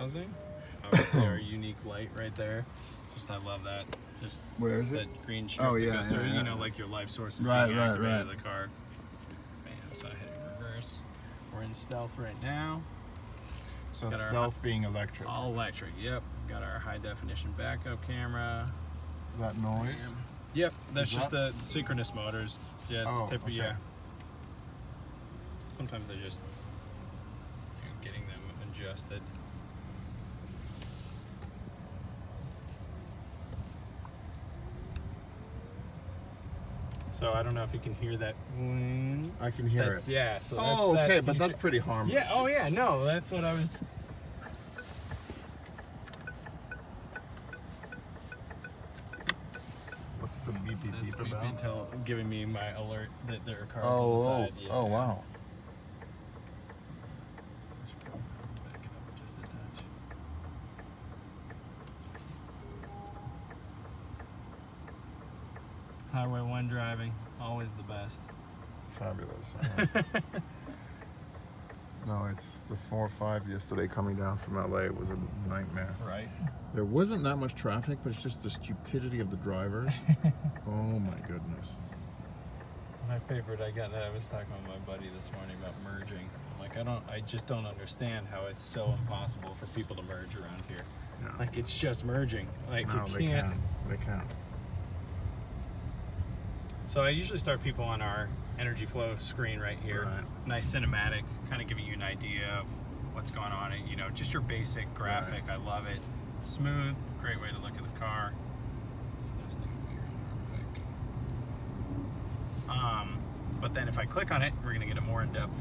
housing. Obviously our unique light right there. Just I love that. Just where is it? That green strip. Oh yeah, so yeah. you know, like your life source is Right, being right, activated right. in the car. Bam. So I hit reverse. We're in stealth right now. So Got our stealth being electric. All electric. Yep. Got our high definition backup camera. That noise? Bam. Yep. That's Is just that- the synchronous motors. Yeah, it's typically okay. yeah. Sometimes I just getting them adjusted. So I don't know if you can hear that. I can hear That's, it. yeah. So Oh, that's okay, that but that's feature. pretty harmless. Yeah. Oh, yeah. No, that's what I was. What's the beep beep That's beep about? until giving me my alert that there are cars Oh, on the oh, side. Yeah. oh, wow. Back it up just a touch. Highway 1 driving, always the best. Fabulous. No, it's the 405 yesterday coming down from LA. It was a nightmare. Right. There wasn't that much traffic, but it's just the stupidity of the drivers. Oh my goodness. My favorite, I was talking with my buddy this morning about merging. I'm like, I just don't understand how it's so impossible for people to merge around here. No. Like, it's just merging. Like, No, you they can't. can. They can. So I usually start people on our energy flow screen right here. Right. Nice cinematic, kind of giving you an idea of what's going on. You know, just your basic graphic. Right. I love it. Smooth, great way to look at the car. Adjusting the gear real quick. But then if I click on it, we're gonna get a more in-depth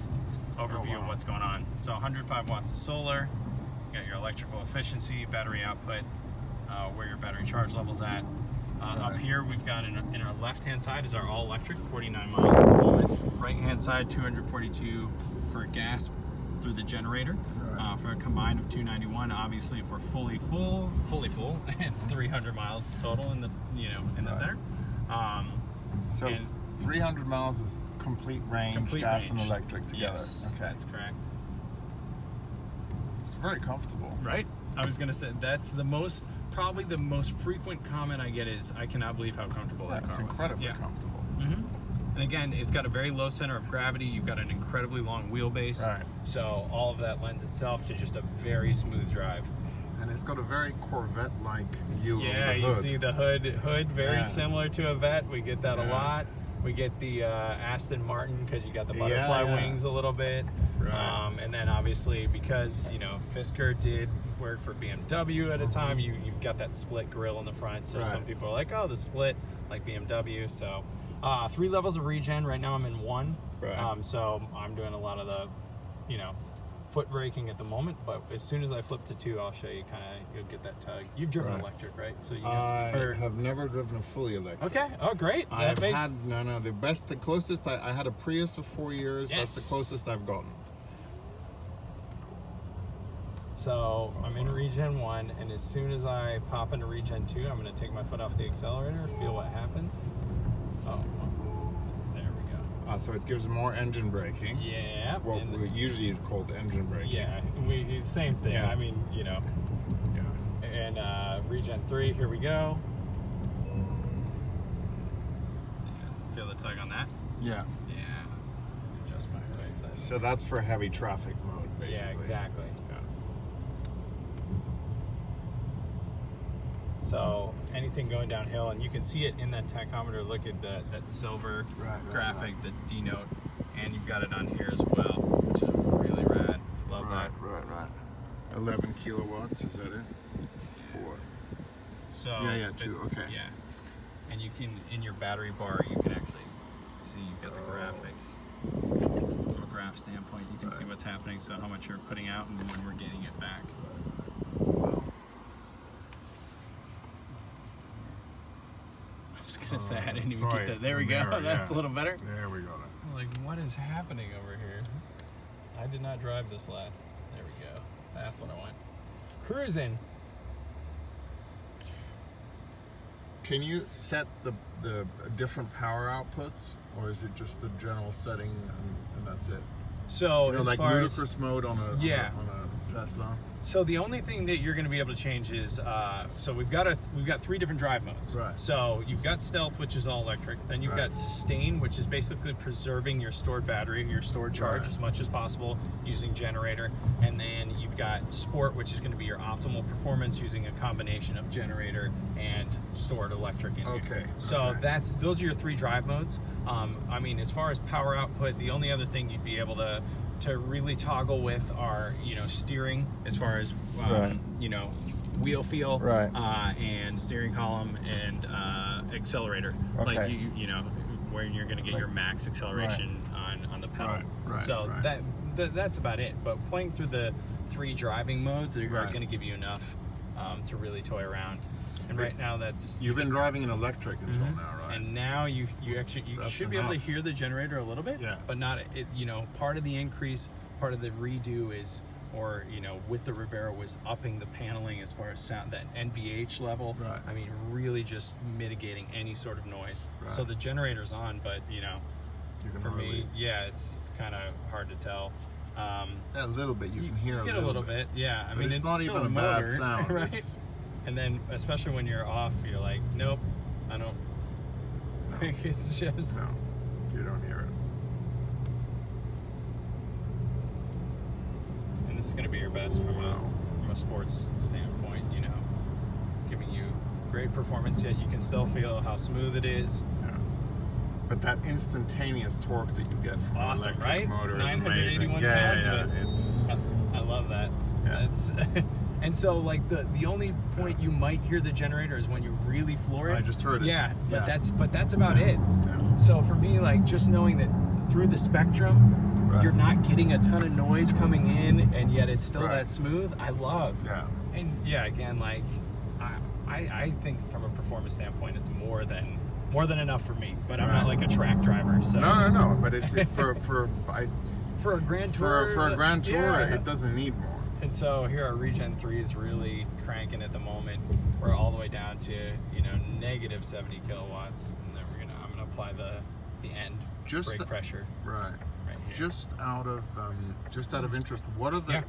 overview of what's going on. So 105 watts of solar. You got your electrical efficiency, battery output, where your battery charge level's at. Up here, we've got in our left-hand side is our all-electric, 49 miles at the moment. Right-hand side, 242 for gas through the generator, for a combined of 291. Obviously, if we're fully full, it's 300 miles total in the center. So and 300 miles is complete range, gas and electric together. Yes, okay. that's correct. It's very comfortable. Right? I was gonna say that's probably the most frequent comment I get is, I cannot believe how comfortable that car It's was. incredibly comfortable. And again, it's got a very low center of gravity. You've got an incredibly long wheelbase. Right. So all of that lends itself to just a very smooth drive. And it's got a very Corvette-like view of the Yeah, hood. you see the hood very similar to a Vette. We get that a Yeah. lot. We get the Aston Martin because you got the butterfly wings a little bit. Right. And then obviously because, Fisker did work for BMW at a time, you've got that split grille in the front. So some people are like, oh, the split, like BMW. So 3 levels of regen. Right now I'm in 1. Right. So I'm doing a lot of the, foot braking at the moment, but as soon as I flip to 2, I'll show you you'll get that tug. You've driven electric, right? So you I have never driven a fully electric. Okay. Oh, great. I've had the closest I had a Prius for 4 years. Yes. That's the closest I've gotten. So I'm in regen 1, and as soon as I pop into regen 2, I'm going to take my foot off the accelerator, feel what happens. Oh, there we go. So it gives more engine braking. Yeah. What usually is called engine braking. Yeah, same thing. Yeah. I mean, Yeah. And regen 3, here we go. Yeah, feel the tug on that? Yeah. Yeah. Adjust my right side. So that's for heavy traffic mode, basically. Yeah, exactly. Yeah. So anything going downhill, and you can see it in that tachometer. Look at that silver graphic, the denote, and you've got it on here as well, which is really rad. Love that. Right. 11 kilowatts, is that it? Or So yeah, 2. Okay. Yeah, and you can, in your battery bar, you can actually see you've got the graphic. From a graph standpoint, you can see what's happening. So how much you're putting out and when we're getting it back. Wow. I was gonna say I didn't even Sorry, get that. There we go. mirror, That's yeah. a little better. There we go. I'm like, what is happening over here? I did not drive this last. There we go. That's what I want. Cruising. Can you set the different power outputs, or is it just the general setting and that's it? So You know, as like far ludicrous mode on a Yeah. on a Tesla. So the only thing that you're going to be able to change is, so we've got 3 different drive modes. Right. So you've got stealth, which is all electric. Then you've got sustain, which is basically preserving your stored battery, your stored charge as much as possible using generator. And then you've got sport, which is going to be your optimal performance using a combination of generator and stored electric in here. So those are your 3 drive modes. I mean, as far as power output, the only other thing you'd be able to really toggle with are, you know, steering, as far as you know, wheel feel, and steering column and accelerator, like you know, where you're going to get your max acceleration on the pedal. So that's about it. But playing through the 3 driving modes are going to give you enough to really toy around. And right now you've been driving an electric until now, right? And now you should be able to hear the generator a little bit, but not it. You know, part of the increase, part of the redo is, or you know, with the Revero was upping the paneling as far as sound, that NVH level. I mean, really just mitigating any sort of noise. So the generator's on, but you know, for me, it's kind of hard to tell. A little bit, you can hear a little bit. Yeah, I mean, it's not even a bad sound, right? And then, especially when you're off, you're like, nope, I don't. No. It's just. No, you don't hear it. And this is going to be your best from a sports standpoint, you know, giving you great performance, yet you can still feel how smooth it is. But that instantaneous torque that you get from an electric motor is amazing. 981 pounds. I love that. That's. And so, like, the only point you might hear the generator is when you really floor it. I just heard it. Yeah, but that's about it. So for me, like, just knowing that through the spectrum, you're not getting a ton of noise coming in, and yet it's still that smooth. I love. And again, like, I think from a performance standpoint, it's more than enough for me. But I'm not like a track driver. So no. But for a Grand Tour. For a Grand Tour, it doesn't need more. And so here our Regen 3 is really cranking at the moment. We're all the way down to, you know, negative 70 kilowatts, and then I'm gonna apply the end brake pressure. Right here. Just out of interest, what are the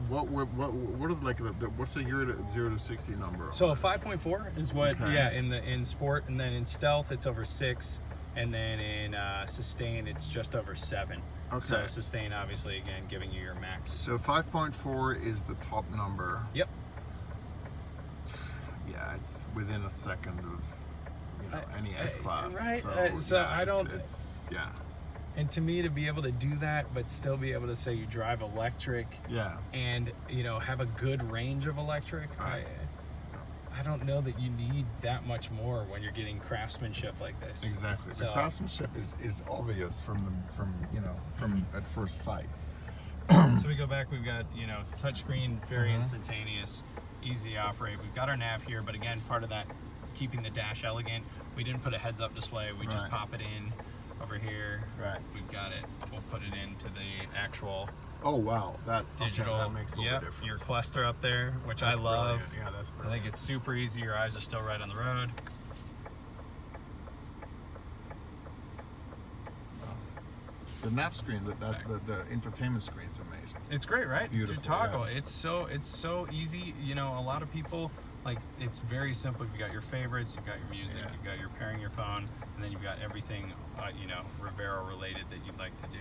what's the 0 to 60 number? So 5.4 is what in sport, and then in stealth it's over 6, and then in sustain it's just over 7. So sustain, obviously, again, giving you your max. So 5.4 is the top number. Yep. Yeah, it's within a second of any S-Class. Right. So I don't. And to me, to be able to do that, but still be able to say you drive electric. And you know, have a good range of electric. I don't know that you need that much more when you're getting craftsmanship like this. Exactly. So, the craftsmanship is obvious from at first sight. So we go back, we've got, you know, touchscreen, very instantaneous, easy to operate. We've got our nav here, but again, part of that, keeping the dash elegant, we didn't put a heads-up display. We just pop it in over here. We've got it. We'll put it into the actual. Oh wow, that digital. That makes a little difference. Your cluster up there, which I love. Brilliant. Yeah, that's brilliant. I think it's super easy. Your eyes are still right on the road. The nav screen, the infotainment screen is amazing. It's great, right? Beautiful, to toggle. It's so easy. You know, a lot of people, like, it's very simple. You've got your favorites, you've got your music, you've got your pairing your phone, and then you've got everything, you know, Revero related that you'd like to do.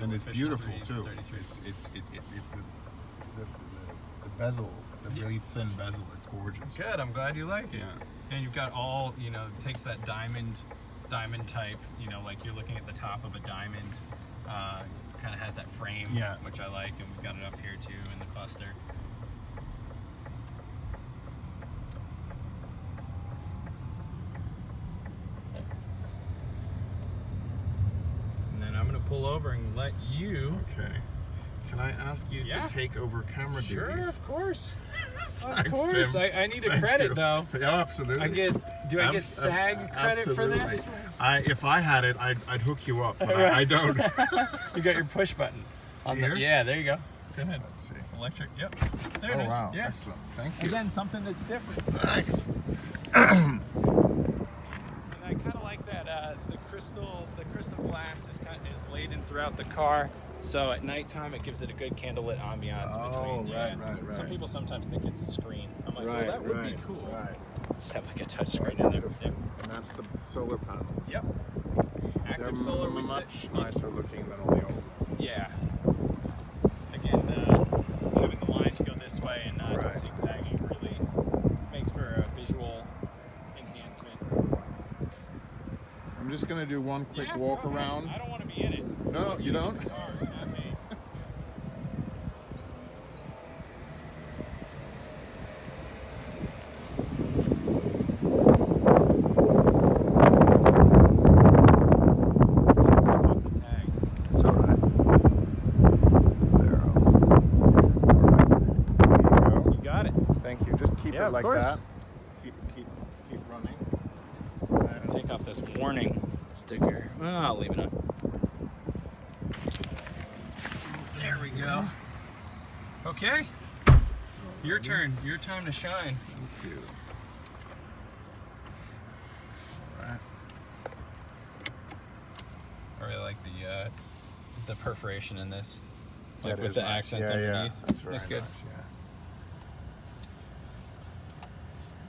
And it's beautiful too. The bezel, the really thin bezel, it's gorgeous. Good, I'm glad you like it. And you've got all, you know, it takes that diamond type, you know, like you're looking at the top of a diamond, kind of has that frame, which I like, and we've got it up here too in the cluster. Pull over and let you. Okay. Can I ask you to take over camera duties? Sure, of course. Thanks, of course. Tim. I need a credit though. Yeah, absolutely. Do I get SAG credit for this? If I had it, I'd hook you up, but I don't. You got your push button. Here? Yeah, there you go. Go ahead. Let's see. Electric. Yep. There it is. Oh wow. Yeah. Excellent. Thank you. Again, something that's different. Thanks. And I kind of like that the crystal glass is laid in throughout the car, So at nighttime, it gives it a good candlelit ambiance between. Right. Some people sometimes think it's a screen. I'm like, well, Right, that would right, be cool. right. Just have like a touch screen That's in there. beautiful. And that's the solar panels. Yep. They're Active solar. We much sit. nicer looking than on the old. Yeah. Again, having the lines go this way and not just zigzagging really makes for a visual enhancement. I'm just gonna do one quick walk around. I don't want to be in it. No, you don't? The car, not me. It's all right. There. All right. There you go. You got it. Thank you. Just keep Yeah, it of like course. that. Keep running. And Take off this warning sticker. Well, I'll leave it on. There we go. Okay. Your turn. Your time to shine. thank you. All right. I really like the perforation in this, like That with is the nice. accents Yeah, underneath. Yeah. That's very Looks good. nice. Yeah.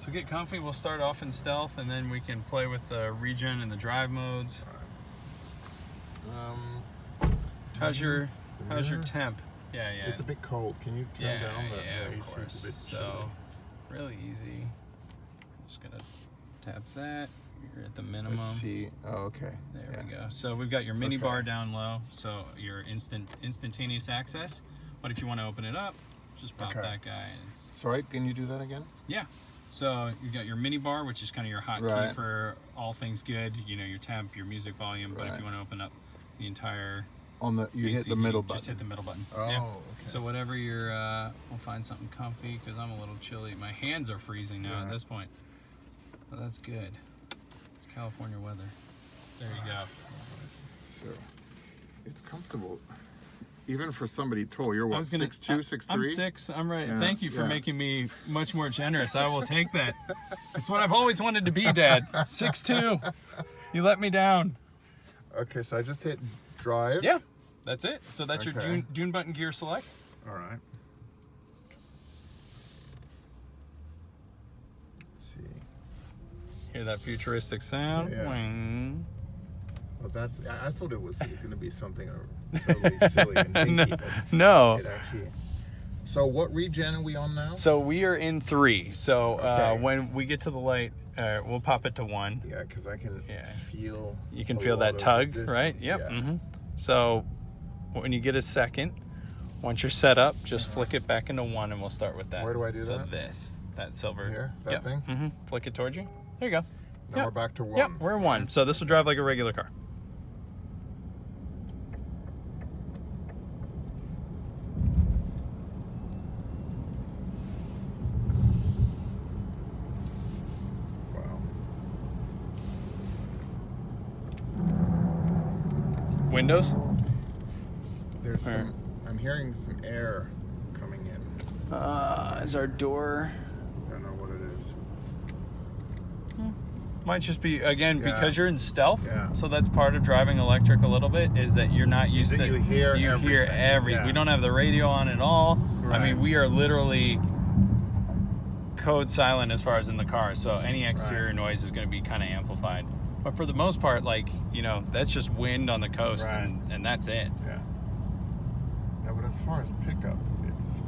So get comfy. We'll start off in stealth, and then we can play with the regen and the drive modes. How's your temp? Yeah. It's a bit cold. Can you turn down the of AC? course. It's a bit So chilly. really easy. Just gonna tap that. You're at the minimum. Let's see. Oh, okay. There we go. So we've got your mini bar down low, so your instantaneous access. But if you want to open it up, just pop that guy. And it's, Sorry, can you do that again? yeah. So you've got your mini bar, which is kind of your hotkey for all things good. You know, your temp, your music volume. But if you want to open up the entire On the you AC, hit the middle button. Just hit the middle button. Oh, yeah. okay. So whatever you're, we'll find something comfy because I'm a little chilly. My hands are freezing now at this point. But that's good. It's California weather. There you go. So it's comfortable. Even for somebody tall, you're what, 6'2", 6'3"? I'm 6. I'm right. Yeah, Thank you for yeah. making me much more generous. I will take that. It's what I've always wanted to be, Dad. 6'2". You let me down. Okay, so I just hit drive. Yeah, that's it. So that's your Okay. Dune button gear select. All right. Let's see. Hear that futuristic sound? Yeah. Wing. Well, that's. I thought it was going to be something totally silly and dinky. But No. it actually. So what regen are we on now? So we are in 3. So Okay. when we get to the light, we'll pop it to 1. Yeah, because I can feel. You can a feel lot that of tug, resistance, right? Yep. Yeah. Mm-hmm. So when you get a second, once you're set up, just flick it back into 1, and we'll start with that. Where do I do so that? That silver. Here? That Yep. thing? Mm-hmm. Flick it towards you. There you go. Now Yep. we're back to 1. Yep, we're 1. So this will drive like a regular car. Wow. Windows? There's some. I'm hearing some air coming in. Is our door... I don't know what it is. Might just be, again, Yeah. because you're in stealth, Yeah. so that's part of driving electric a little bit, is that you're not used to... You hear everything. Yeah. We don't have the radio on at all. Right. I mean, we are literally code silent as far as in the car, so any exterior noise is going to be kind of amplified. But for the most part, like, you know, that's just wind on the coast, Right. and that's it. Yeah. No, but as far as pickup, it's.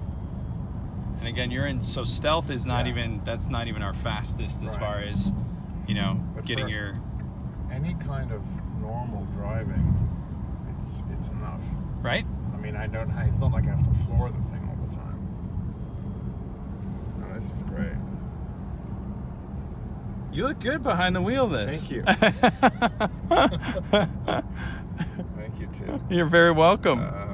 And again, you're in, so stealth is not Yeah. even, that's not even our fastest as Right. far as, you know, But getting for- your... Any kind of normal driving, it's enough. Right? I mean, I don't. It's not like I have to floor the thing all the time. No, this is great. You look good behind the wheel of this. Thank you. Thank you too. You're very welcome. Um,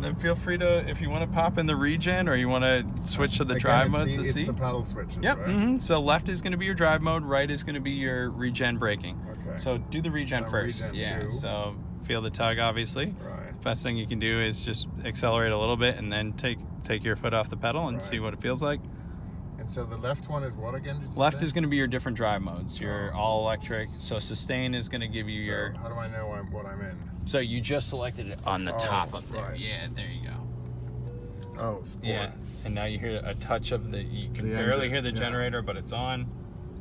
Then feel free to, if you want to pop in the regen or you want to switch to the again, drive it's modes to it's see. the paddle switches, Yep. right? Mm-hmm. So left is going to be your drive mode, right is going to be your regen braking. Okay. So do the regen So first. regen Yeah. 2. So feel the tug, obviously. Right. Best thing you can do is just accelerate a little bit and then take your foot off the pedal and see Right. what it feels like. And so the left one is what again? Did you Left say? is going to be your different drive modes. Your Oh. all electric. So sustain is going to give you So your. how do I know what I'm in? So you just selected it on the Oh, top up there. right. Yeah, there you go. Oh, sport. Yeah, and now you hear a touch of the. You can The barely engine, hear the yeah. generator, but it's on,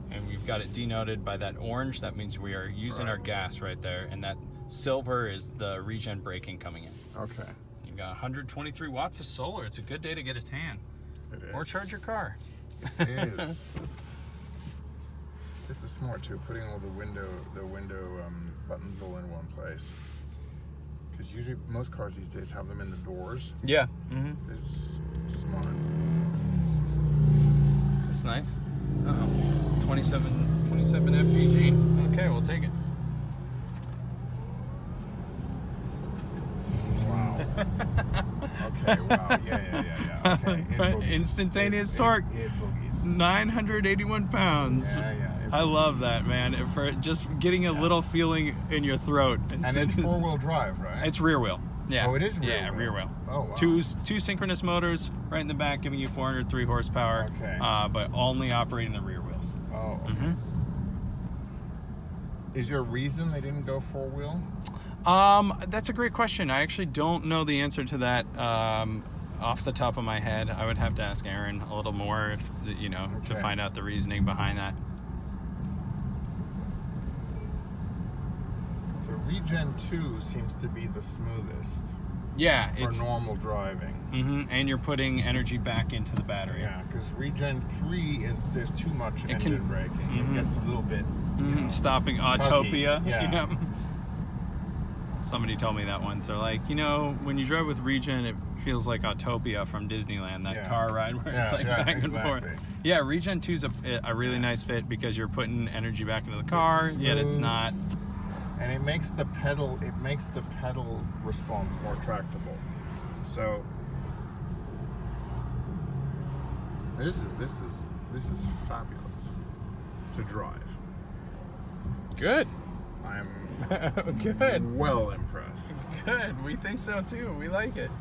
and we've got it denoted by that orange. That means we are using Right. our gas right there, and that silver is the regen braking coming in. Okay. You've got 123 watts of solar. It's a good day to get a tan It is. or charge your car. It is. This is smart too, putting all the window buttons all in one place. Because usually most cars these days have them in the doors. Yeah. Mm-hmm. It's smart. That's nice. Uh-oh. 27 FPG. Okay, we'll take it. Wow. Okay. Wow. Yeah. Okay. It boogies. Instantaneous torque. It boogies. 981 pounds. Yeah. It I boogies. love that, man. For just getting a little feeling in your throat. And it's 4-wheel drive, right? It's rear wheel. Yeah. Oh, it is rear Yeah, wheel. rear wheel. Oh, wow. Two synchronous motors right in the back, giving you 403 horsepower. Okay. But only operating the rear wheels. Oh. Okay. Mm-hmm. Is there a reason they didn't go 4-wheel? That's a great question. I actually don't know the answer to that off the top of my head. I would have to ask Aaron a little more, to Okay. find out the reasoning behind that. So Regen 2 seems to be the smoothest Yeah, for it's normal driving. and you're putting energy back into the battery. Yeah, because Regen 3 there's too much It engine can- braking. Mhm. It gets a little bit, Stopping tuggy. Autopia. Yeah. Yep. Somebody told me that once. They're like, when you drive with Regen, it feels like Autopia from Disneyland, that Yeah. car ride where it's like back and forth. exactly. Yeah, Regen 2 is a really nice fit because you're putting energy back into the car, yet it's smooth. not. And it makes the pedal response more tractable. So this is fabulous to drive. Good. I'm Good. well impressed. Good. We think so too. We like it.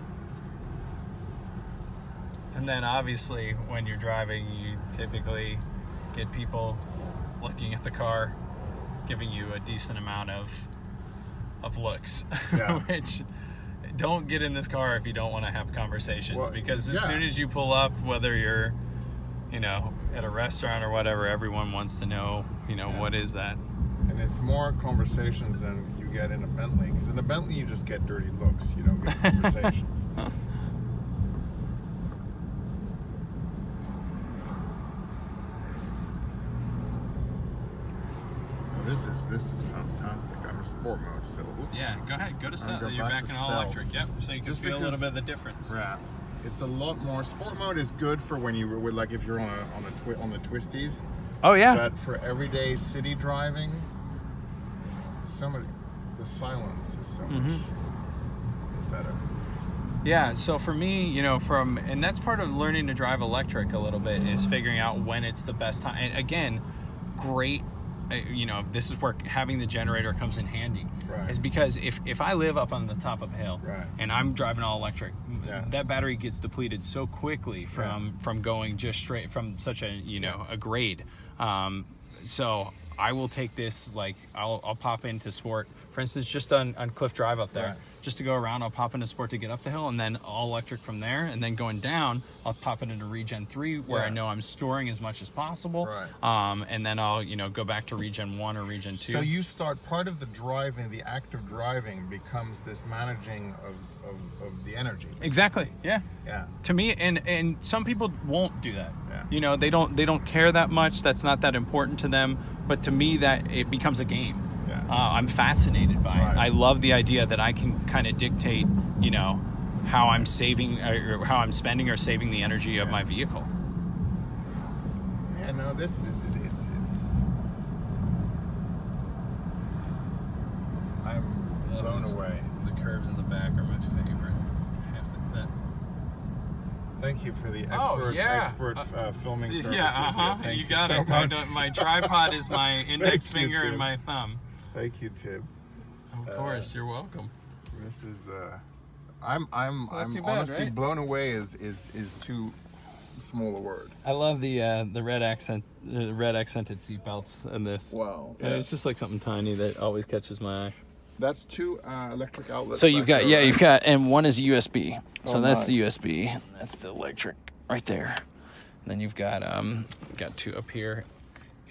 And then obviously when you're driving, you typically get people looking at the car, giving you a decent amount of looks. Yeah. Which don't get in this car if you don't want to have conversations, Well, because as yeah. soon as you pull up, whether you're at a restaurant or whatever, everyone wants to know, Yeah. what is that? And it's more conversations than you get in a Bentley. Because in a Bentley, you just get dirty looks. You don't get conversations. This is fantastic. I'm in sport mode still. Oops. Yeah, go ahead. Go to stealth. go You're back back to in all stealth. electric. Yep. So you can Just feel a little because- bit of the difference. Yeah. It's a lot more. Sport mode is good for when you were like if you're on the twisties. Oh yeah. But for everyday city driving, the silence is so much is better. Yeah, so for me, and that's part of learning to drive electric a little bit, is figuring out when it's the best time. And again, great, this is where having the generator comes in handy. Right. Is because if I live up on the top of a hill, Right. and I'm driving all electric, Yeah. that battery gets depleted so quickly from going just straight from such a a grade. So I will take this, like I'll pop into sport, for instance, just on Cliff Drive up there. Right. Just to go around, I'll pop into sport to get up the hill, and then all electric from there. And then going down, I'll pop it into Regen 3, where I Yeah. know I'm storing as much as possible. Right. And then I'll go back to Regen 1 or Regen 2. So you start part of the driving, the act of driving becomes this managing of the energy. Exactly. Yeah. Yeah. To me, and some people won't do that. Yeah. They don't care that much. That's not that important to them. But to me, that it becomes a game. Yeah. I'm fascinated by Right. it. I love the idea that I can kind of dictate, how I'm saving or how I'm spending or saving the energy of my vehicle. Yeah. No, this is it's. I'm blown away. The curves in the back are my favorite. Thank you for the Oh, yeah. expert filming services. Yeah, here. Thank you got so it. much. My tripod is my index Thank you, finger and Tim. my thumb. Thank you, Tim. Of course, you're welcome. This is I'm not too bad, honestly right? blown away is too smaller word. I love the red accented seat belts in this. Wow. And it's just like something tiny that always catches my eye. That's 2 electric outlets. So you've got, there, right? you've got, and one is USB. So Oh, that's the nice. USB. That's the electric right there. And then you've got 2 up here,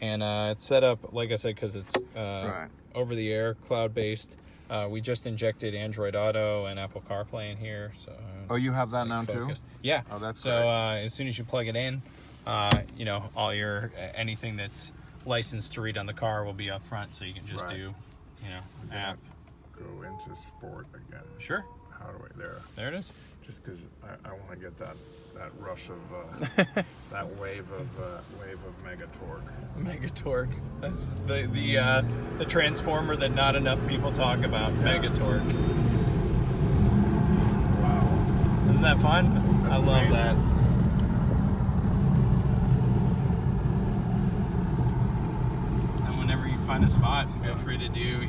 and it's set up like I said because it's Right. over the air, cloud based. We just injected Android Auto and Apple CarPlay in here. So Oh, you have it's, that like, now focused. too? Yeah. Oh, that's so great. as soon as you plug it in, you know, all your anything that's licensed to read on the car will be up front, so you can just Right. do, you know, We're gonna app. Go into sport again. Sure. How do I there? There it is. Just because I want to get that rush of that wave of mega torque. Mega torque. That's the transformer that not enough people talk about. Yeah. Mega torque. Wow. Isn't that fun? That's I love amazing. that. And whenever you find a spot, feel free to do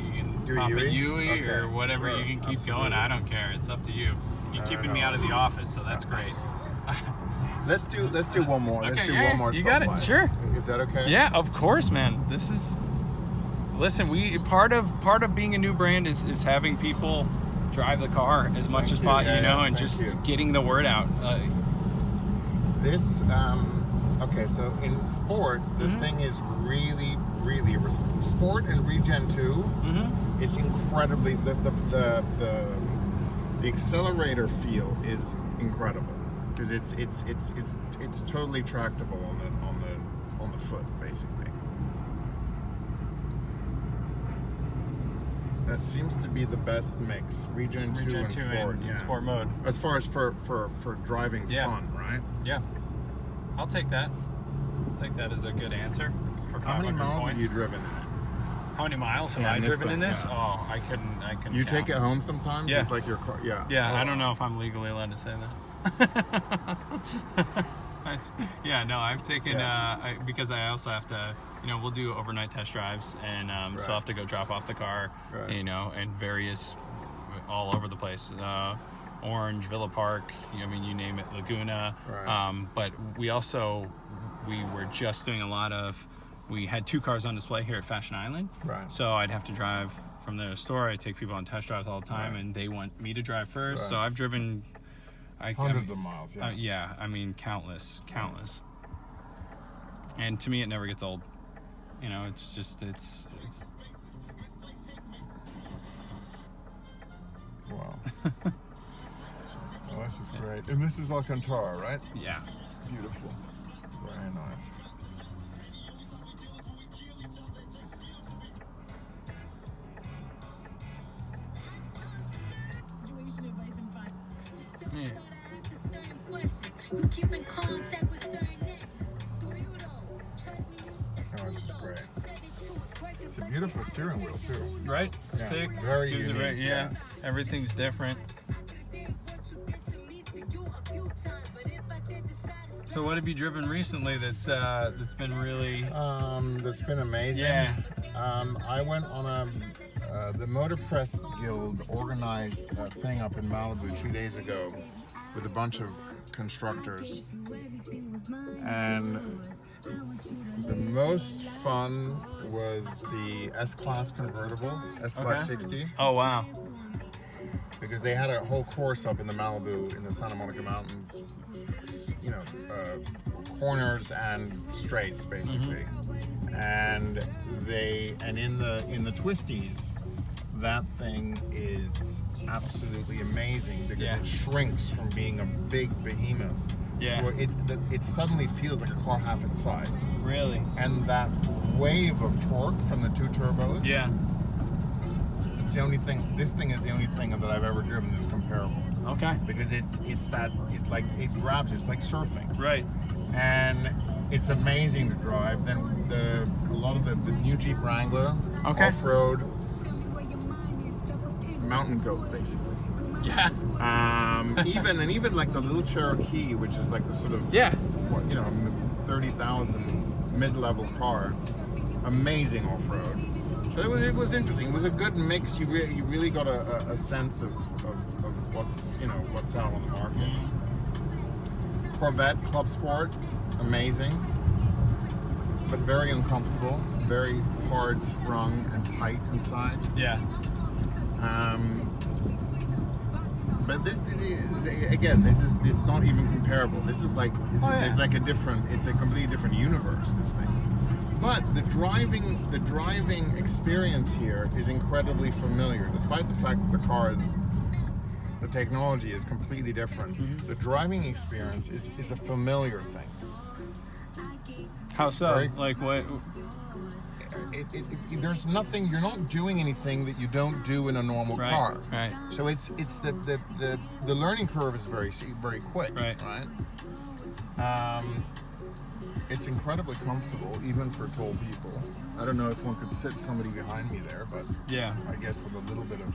pop a Yui Okay, or whatever. sure, You can keep absolutely. going. I don't care. It's up to you. You're keeping me out of the office, so that's great. Let's do one more. Let's Okay, do yeah, one more. you got it. stoplight. Sure. Is that okay? Yeah, of course, man. This is. Listen, part of being a new brand is having people drive the car as much Thank as you. possible, Yeah, you know, yeah, and thank just you. getting the word out. This okay. So in sport, the thing is really sport and Regen 2. It's incredibly the accelerator feel is incredible because it's totally tractable on the foot basically. That seems to be the best mix. Regen 2 and sport. in Yeah. sport mode. As far as for driving fun, right? Yeah, I'll take that. I'll take that as a good answer for 500 How many miles points. have you driven in it? How many miles have Yeah, I in this driven in thing, this? yeah. Oh, I couldn't. You count. take it home sometimes? Yeah. It's like your car. Yeah. Yeah, Oh, I don't wow. know if I'm legally allowed to say that. Yeah, no, I've taken because I also have to, you know, we'll do overnight test drives, and so I have to go drop off the car, Right. you know, and various all over the place, Orange, Villa Park, I mean, you name it, Laguna. Right. But we were just doing a lot of. We had 2 cars on display here at Fashion Island, Right. so I'd have to drive from the store. I take people on test drives all the time, Right. and they want me to drive first. Right. So I've driven Hundreds of miles. Yeah. yeah, I mean, countless. And to me, it never gets old. You know, it's just, it's Wow. Oh, this is great. And this is Alcantara, right? yeah. Beautiful. Very nice. Yeah. You keep in contact with certain exes. Do you though? Trust me, it's Oh, this is you though. great. Said they choose, It's a beautiful steering wheel too. Right? Yeah, Thick. very gives it unique, yeah. Everything's different. So what have you driven recently that's been really... That's been amazing. Yeah. I went on the Motor Press Guild organized a thing up in Malibu 2 days ago with a bunch of constructors, and the most fun was the S-Class convertible, S560. Oh, wow. Because they had a whole course up in the Malibu, in the Santa Monica Mountains, you know, corners and straights basically, and in the twisties, that thing is absolutely amazing because Yeah. it shrinks from being a big behemoth. Yeah. So it suddenly feels like a car half its size, Really? and that wave of torque from the 2 turbos. Yeah. It's the only thing. This thing is the only thing that I've ever driven that's comparable. Okay. Because it grabs you. It's like surfing, Right. and it's amazing to drive. Then a lot of the new Jeep Wrangler off-road mountain goat basically. Yeah. Even like the little Cherokee, which is like the sort of Yeah. 30,000 mid-level car, amazing off-road. So it was interesting. It was a good mix. You really got a sense of what's out on the market. Corvette Club Sport, amazing, but very uncomfortable, very hard sprung and tight inside. Yeah. But this, again, it's not even comparable. This is like, it's like it's a completely different universe, this thing. But the driving experience here is incredibly familiar, despite the fact that the technology is completely different. Mm-hmm. The driving experience is a familiar thing. How so? Very- Like what? There's nothing. You're not doing anything that you don't do in a normal Right, car. right. So it's the learning curve is very quick. Right. It's incredibly comfortable, even for tall people. I don't know if one could sit somebody behind me there, but Yeah. I guess with a little bit of,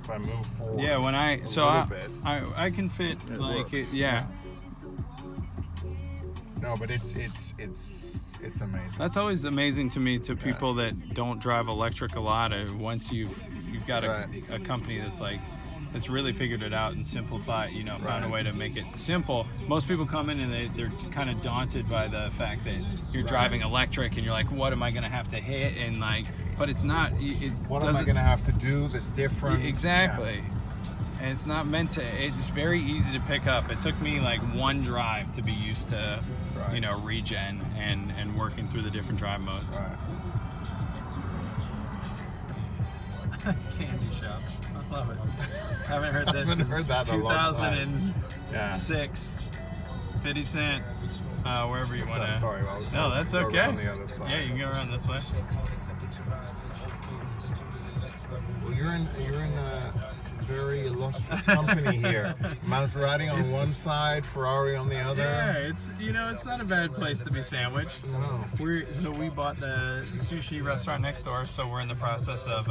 if I move forward. Yeah. When I a so little I, bit, I can fit it like works. it. Yeah. No, but it's amazing. That's always amazing to me, to people that don't drive electric a lot. Once you've got a company that's really figured it out and simplified, found a way to make it simple. Most people come in and they're kind of daunted by the fact that you're driving electric and you're like, what am I going to have to hit? And but it's not. What am I going to have to do that's different? Exactly. And it's not meant to. It's very easy to pick up. It took me like one drive to be used to, regen and working through the different drive modes. Right. Candy shop. I love it. Haven't heard this Haven't heard since that in a long time. 2006. 50 Cent. Wherever you want to. Sorry, No, that's go okay. around the other side. Yeah, you can go around this way. Well, you're in very illustrious company here. Maserati on one side, Ferrari on the other. Yeah, it's not a bad place to be sandwiched. No. We bought the sushi restaurant next door, so we're in the process of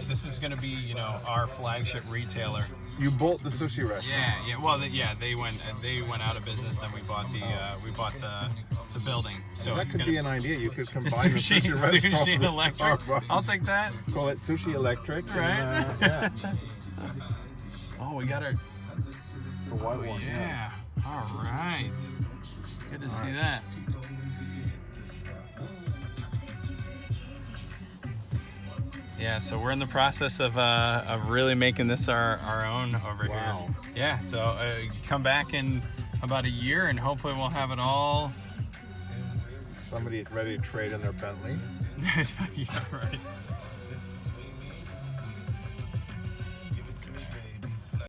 this is going to be our flagship retailer. You bought the sushi restaurant. Yeah. Well, they went out of business. Then we bought the building. So That it's could gonna be an idea. You could combine sushi, the sushi restaurant sushi and with electric. Starbucks. I'll take that. Call it Sushi Electric. Right. And, yeah. Oh, we got our. The white one. Yeah. All right. Good to see right. that. Yeah, so we're in the process of really making this our own over Wow. here. Yeah, so come back in about a year and hopefully we'll have it all. Somebody is ready to trade in their Bentley. Yeah, right.